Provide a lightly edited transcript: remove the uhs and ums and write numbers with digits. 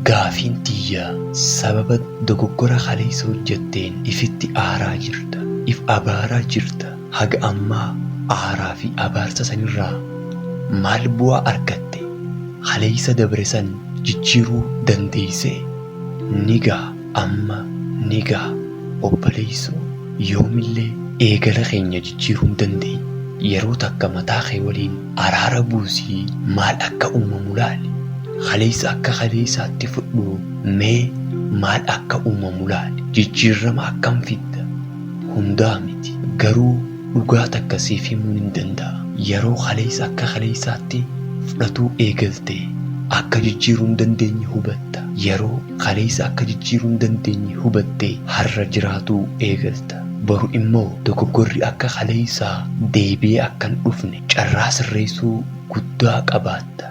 Gaafiin tiyya sababa dogoggora kaleessa hojjetteen ifitti aaraa jirta, if abaaraa jirta. Haga ammaa aaraa fi abaarsa sanirraa maal bu'aa argatte? Kaleessa dabre san jijjiiruu dandeessee? Nigaa amma nigaa obboleessoo yoomillee eegala keenya jijjiiruu hin dandeenye. Yeroo takka mataa kee waliin araara buusii maal akka uumamu laali. Kaleessa akka kaleessaatti fudhu mee maal akka uumamu laali. Jijjiirama akkam fidda? Hundaa miti garuu dhugaa takka siif himuu hin danda'a. Yeroo kaleessa akka kaleessaatti fudhatuu eegalte akka jijjiiruu hin dandeenye hubatta. Yeroo kaleessa akka jijjiiruu hin dandeenye hubatte har'a jiraatuu eegalta. Boru immoo dogoggorri akka kaleessaa deebi'ee akka hin dhufne carraa sirreessuu guddaa qabaatta.